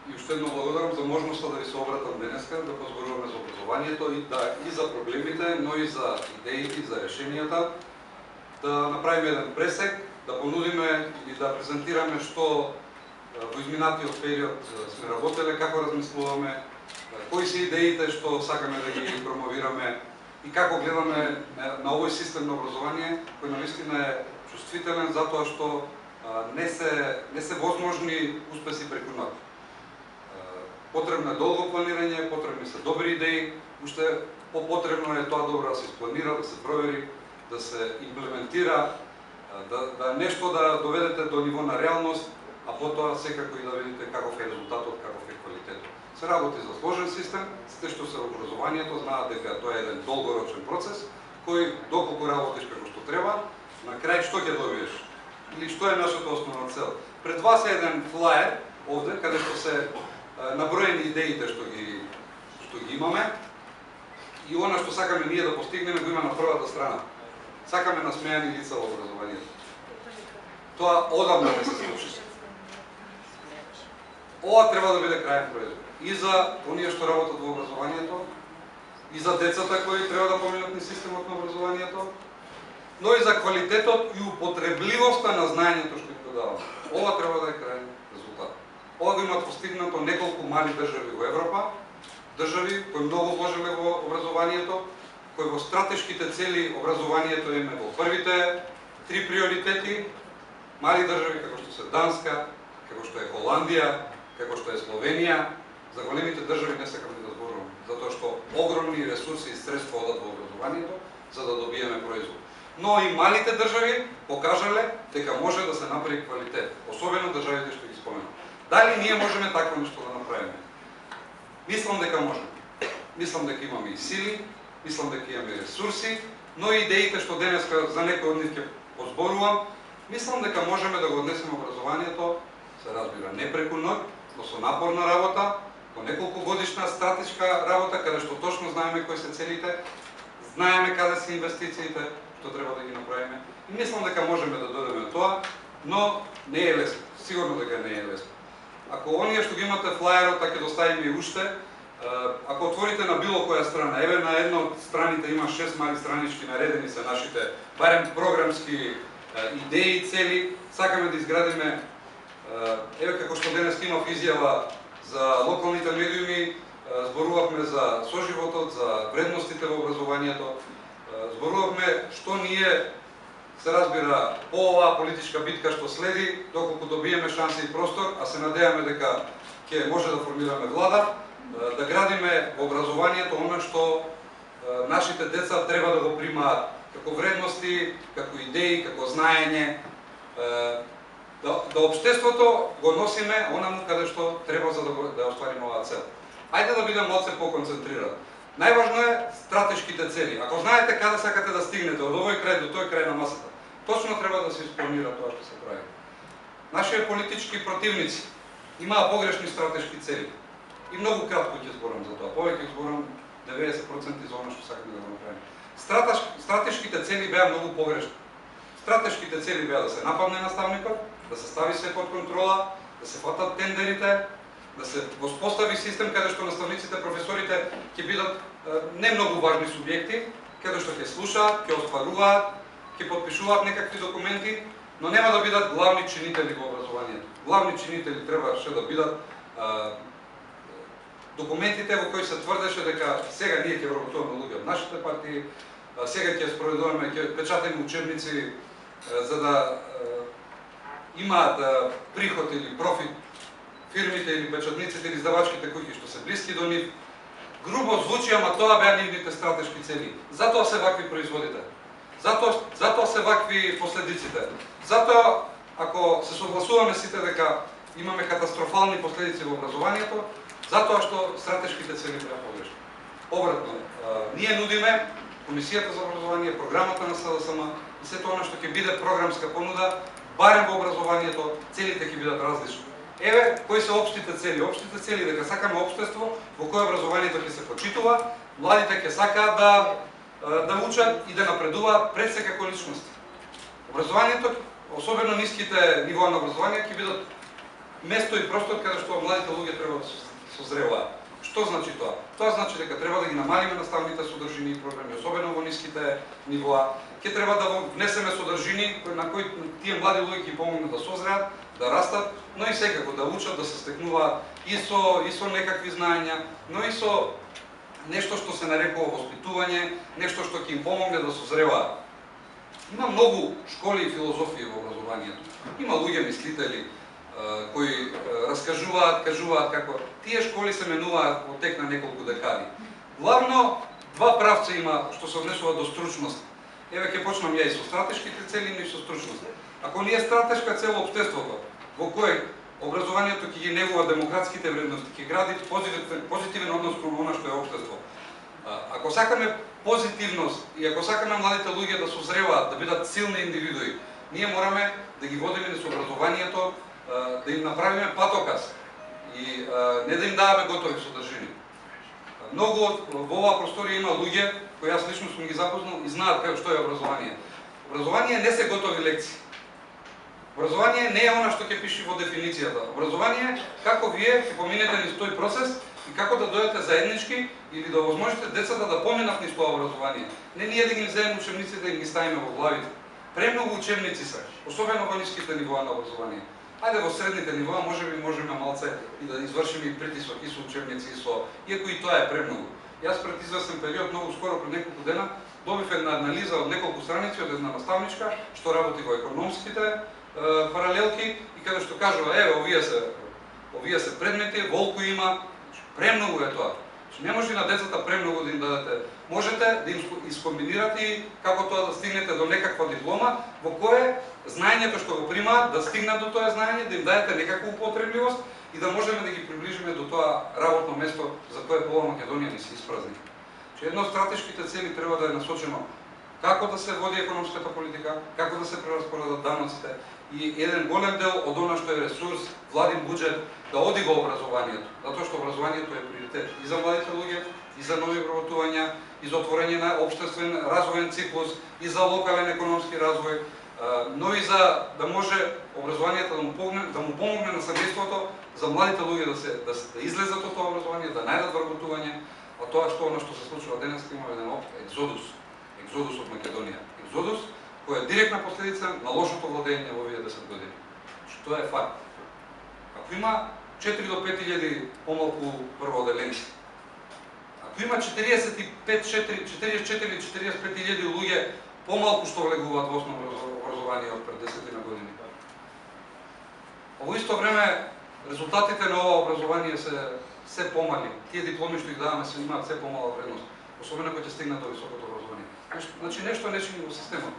и уште едно благодарам за можноста да ви се обратам денеска, да позборуваме за образованието и за проблемите, но и за идеите, за решенията, да направиме еден пресек, да понудиме и да презентираме што во изминатиот период сме работеле, како размислуваме, кои се идеите што сакаме да ги промовираме и како гледаме на овој систем на образование, кој навистина е чувствителен затоа што не се возможни успеси преку ноќ. Потребно е долго планирање, потребни се добри идеи, уште потребно е тоа добро да се испланира, да се провери, да се имплементира, да нешто да доведете до ниво на реалност, а потоа секако и да видите каков е резултатот, каков е квалитетот. Се работи за сложен систем, сите што се во образованието знаат дека тоа е еден долгорочен процес, кој доколку работиш како што треба, на крај што ќе добиеш? Или што е нашата основна цел? Пред вас е еден флаер овде, каде што се наброени идеите што ги имаме и она што сакаме ние да постигнеме го има на првата страна. Сакаме насмејани лица во образованието. Тоа одамна не се случи. Ова треба да биде крајен производ. И за оние што работат во образованието, и за децата кои треба да поминат низ системот на образованието, но и за квалитетот и употребливоста на знаењето што ги даваме. Ова треба да е крајен резултат. Ова го имат постигнато неколку мали држави во Европа, држави кои многу вложиле во образованието, кои во стратешките цели образованието им е во првите 3 приоритети, мали држави како што се Данска, како што е Холандија, како што е Словенија. За големите држави не сакам да зборувам, затоа што огромни ресурси и средства одат во образованието за да добиеме производ. Но и малите држави покажале дека може да се направи квалитет, особено државите што ги споменам. Дали ние можеме такво нешто да направиме? Мислам дека можеме. Мислам дека имаме и сили, мислам дека имаме ресурси, но и идеите што денеска за некои од нив ќе позборувам, мислам дека можеме да го однесеме образованието, се разбира, не преку ноќ, но со напорна работа, по неколку годишна стратешка работа, каде што точно знаеме кои се целите, знаеме каде се инвестициите, што треба да ги направиме. И мислам дека можеме да додадеме тоа, но не е лесно. Сигурно дека не е лесно. Ако оние што ги имате флаерот, ќе доставиме и уште, ако отворите на било која страна, еве на една од страните има 6 мали странички, наредени се нашите барем програмски идеи, цели, сакаме да изградиме, еве како што денес имав изјава за локалните медиуми, зборувавме за соживотот, за вредностите во образованието, зборувавме што ние, се разбира, по оваа политичка битка што следи, доколку добиеме шанси и простор, а се надеваме дека ќе може да формираме влада, да градиме во образованието она што нашите деца треба да го примаат како вредности, како идеи, како знаење, да општеството го носиме онаму каде што треба за да оствариме оваа цел. Ајде да бидеме малце поконцентрирани. Најважно е стратешките цели. Ако знаете каде сакате да стигнете од овој крај до тој крај на масата, точно треба да се исполнира тоа што се прави. Нашите политички противници имаа погрешни стратешки цели. И многу кратко ќе зборам за тоа. Повеќе зборам 90% за она што сакаме да го направиме. Стратешките цели беа многу погрешни. Стратешките цели беа да се нападне наставникот, да се стави се под контрола, да се фатат тендерите, да се воспостави систем каде што наставниците, професорите ќе бидат не многу важни субјекти, каде што ќе слушаат, ќе остваруваат, ќе подпишуваат некакви документи, но нема да бидат главни чинители во образованието. Главни чинители требаше да бидат документите во кои се тврдеше дека сега ние ќе вработуваме луѓе од нашите партии, сега ќе спроведуваме, ќе печатаме учебници за да имаат приход или профит фирмите или печатниците или издавачките куќи што се блиски до нив. Грубо звучи, ама тоа беа нивните стратешки цели. Затоа се вакви производите. Затоа се вакви последиците. Затоа, ако се согласуваме сите дека имаме катастрофални последици во образованието, затоа што стратешките цели беа погрешни. Обратно, ние нудиме Комисијата за образование, програмата на СДСМ и сето она што ќе биде програмска понуда, барем во образованието, целите ќе бидат различни. Еве, кои се општите цели? Општите цели дека сакаме општество во кое образованието ќе се почитува, младите ќе сакаат да учат и да напредуваат пред секако личности. Образованието, особено ниските нивоа на образование, ќе бидат место и простор каде што младите луѓе треба да созреваат. Што значи тоа? Тоа значи дека треба да ги намалиме наставните содржини и програми, особено во ниските нивоа. Ќе треба да внесеме содржини на кои тие млади луѓе ќе помогнат да созреат, да растат, но и секако да учат, да се стекнуваат и со некакви знаења, но и со нешто што се нарекува воспитување, нешто што ќе им помогне да созреваат. Има многу школи и филозофии во образованието. Има луѓе мислители кои раскажуваат, кажуваат како тие школи се менуваат во тек на неколку декади. Главно два правца има што се однесува до стручност. Еве ќе почнам ја и со стратешките цели, но и со стручност. Ако не е стратешка цел општеството, во кој образованието ќе ги негува демократските вредности, ќе гради позитивен однос кон она што е општество. Ако сакаме позитивност и ако сакаме младите луѓе да созреваат, да бидат силни индивидуи, ние мораме да ги водиме низ образованието, да им направиме патоказ и не да им даваме готови содржини. Многу во оваа просторија има луѓе кои јас лично сум ги запознал и знаат како што е образование. Образование не се готови лекции. Образование не е она што ќе пише во дефиницијата. Образование е како вие ќе поминете низ тој процес и како да дојдете заеднички или да возможите децата да поминат низ тоа образование. Не ние да ги земеме учебниците и да ги ставиме во главите. Премногу учебници се, особено во ниските нивоа на образование. Ајде во средните нивоа можеме малце и да извршиме и притисок и со учебници и со, иако и тоа е премногу. Јас пред известен период, многу скоро пред неколку дена, добив една анализа од неколку страници од една наставничка што работи во економските паралелки и каде што кажува еве овие се предмети, волку има, премногу е тоа. Не може на децата премногу да им дадете. Можете да им искомбинирате и како тоа да стигнете до некаква диплома, во кое знаењето што го примаат, да стигнат до тоа знаење, да им дадете некаква употребливост и да можеме да ги приближиме до тоа работно место за кое пола Македонија ни се испразни. Едно од стратешките цели треба да е насочено како да се води економската политика, како да се прераспоредат даноците и еден голем дел од она што е ресурс, владин буџет, да оди во образованието, затоа што образованието е приоритет и за младите луѓе, и за нови вработувања, и за отворање на општествен развоен циклус, и за локален економски развој, но и за да може образованието да му помогне на семејството, за младите луѓе да излезат од тоа образование, да најдат вработување, а тоа што се случува денес, има еден опт екзодус од Македонија. Екзодус кој е директна последица на лошото владење во овие 10 години. Што е факт. Ако има 4 до 5.000 помалку првооделенци, ако има 44-45.000 луѓе помалку што влегуваат во основно образование од пред 10 години. Во исто време резултатите на ова образование се помали. Тие дипломи што ги даваме се имаат се помала вредност, особено кога ќе стигнат до високото образование. Значи нешто во системот.